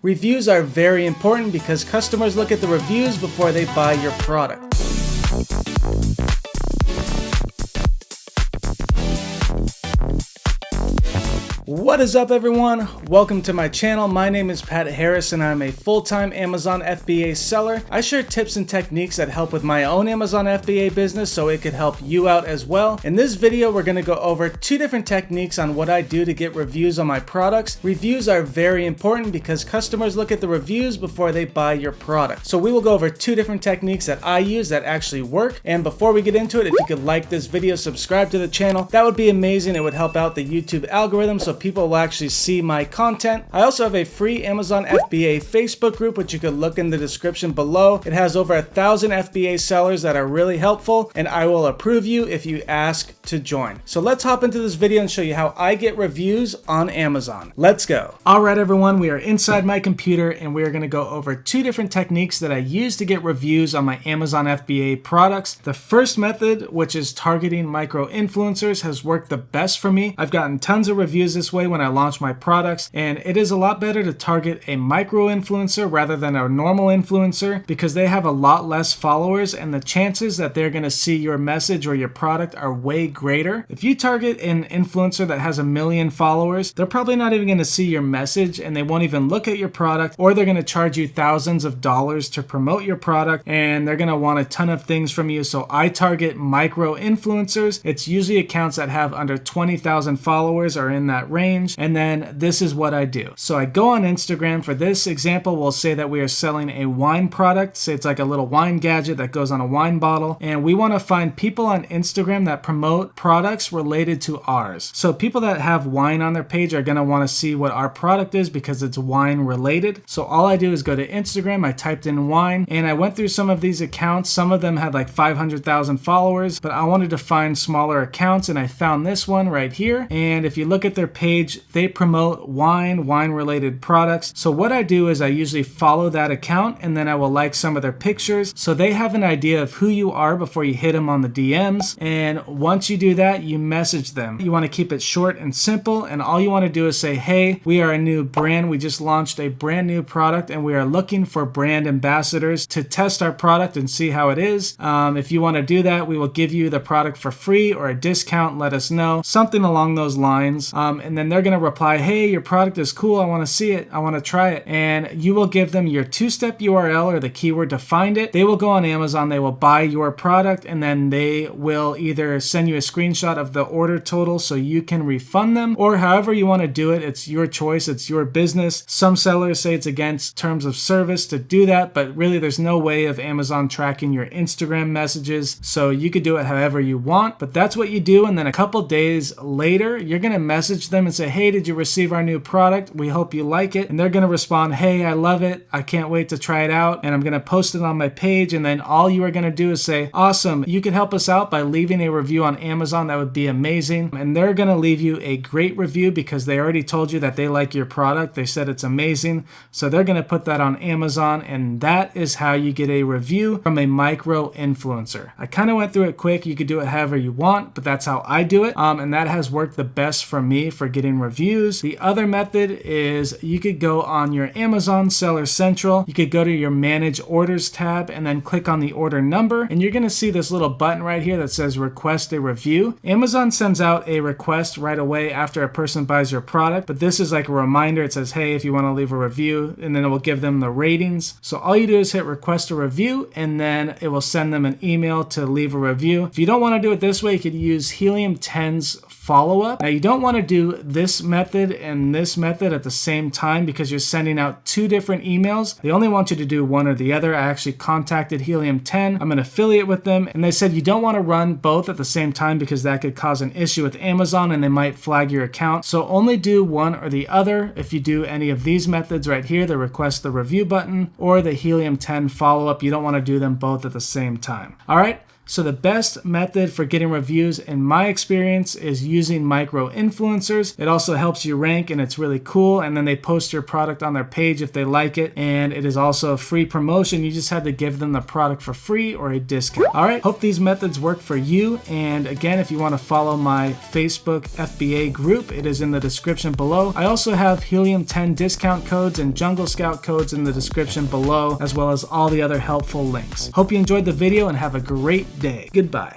Reviews are very important because customers look at the reviews before they buy your product. What is up, everyone? Welcome to my channel. My name is Pat Harris and I'm a full-time Amazon FBA seller. I share tips and techniques that help with my own Amazon FBA business so it could help you out as well. In this video, we're going to go over two different techniques on what I do to get reviews on my products. Reviews are very important because customers look at the reviews before they buy your product. So we will go over two different techniques that I use that actually work. And before we get into it, if you could like this video, subscribe to the channel, that would be amazing. It would help out the YouTube algorithm so people will actually see my content. I also have a free Amazon FBA Facebook group, which you could look in the description below. It has over 1,000 FBA sellers that are really helpful, and I will approve you if you ask to join. So let's hop into this video and show you how I get reviews on Amazon. Let's go. All right, everyone, we are inside my computer and we are going to go over two different techniques that I use to get reviews on my Amazon FBA products. The first method, which is targeting micro influencers, has worked the best for me. I've gotten tons of reviews this way when I launch my products, and it is a lot better to target a micro influencer rather than a normal influencer because they have a lot less followers and the chances that they're going to see your message or your product are way greater. If you target an influencer that has 1 million followers, they're probably not even going to see your message and they won't even look at your product, or they're going to charge you thousands of dollars to promote your product and they're going to want a ton of things from you. So I target micro influencers. It's usually accounts that have under 20,000 followers or in that range. And then this is what I do. So I go on Instagram. For this example, we'll say that we are selling a wine product. Say it's like a little wine gadget that goes on a wine bottle. And we want to find people on Instagram that promote products related to ours. So people that have wine on their page are going to want to see what our product is because it's wine related. So all I do is go to Instagram. I typed in wine and I went through some of these accounts. Some of them had like 500,000 followers, but I wanted to find smaller accounts and I found this one right here. And if you look at their page, they promote wine related products. So what I do is I usually follow that account and then I will like some of their pictures so they have an idea of who you are before you hit them on the DMs. And once you do that, you message them. You want to keep it short and simple, and all you want to do is say, hey, we are a new brand. We just launched a brand new product and we are looking for brand ambassadors to test our product and see how it is. If you want to do that, we will give you the product for free or a discount. Let us know, something along those lines. And then they're going to reply, hey, your product is cool. I want to see it. I want to try it. And you will give them your two-step URL or the keyword to find it. They will go on Amazon. They will buy your product and then they will either send you a screenshot of the order total so you can refund them, or however you want to do it. It's your choice. It's your business. Some sellers say it's against terms of service to do that, but really there's no way of Amazon tracking your Instagram messages. So you could do it however you want, but that's what you do. And then a couple days later, you're going to message them and say, hey, did you receive our new product? We hope you like it. And they're going to respond, hey, I love it. I can't wait to try it out. And I'm going to post it on my page. And then all you are going to do is say, awesome, you could help us out by leaving a review on Amazon. That would be amazing. And they're going to leave you a great review because they already told you that they like your product. They said it's amazing. So they're going to put that on Amazon. And that is how you get a review from a micro influencer. I kind of went through it quick. You could do it however you want, but that's how I do it. And that has worked the best for me for getting reviews. The other method is you could go on your Amazon Seller Central. You could go to your Manage Orders tab and then click on the order number. And you're going to see this little button right here that says Request a Review. Amazon sends out a request right away after a person buys your product, but this is like a reminder. It says, hey, if you want to leave a review, and then it will give them the ratings. So all you do is hit Request a Review and then it will send them an email to leave a review. If you don't want to do it this way, you could use Helium 10's follow-up. Now you don't want to do this method and this method at the same time because you're sending out two different emails. They only want you to do one or the other. I actually contacted Helium 10. I'm an affiliate with them and they said you don't want to run both at the same time because that could cause an issue with Amazon and they might flag your account. So only do one or the other. If you do any of these methods right here, the Request the Review button or the Helium 10 follow-up, you don't want to do them both at the same time. All right. So the best method for getting reviews in my experience is using micro influencers. It also helps you rank and it's really cool, and then they post your product on their page if they like it, and it is also a free promotion. You just have to give them the product for free or a discount. All right, hope these methods work for you. And again, if you want to follow my Facebook FBA group, it is in the description below. I also have Helium 10 discount codes and Jungle Scout codes in the description below, as well as all the other helpful links. Hope you enjoyed the video and have a great day. Goodbye.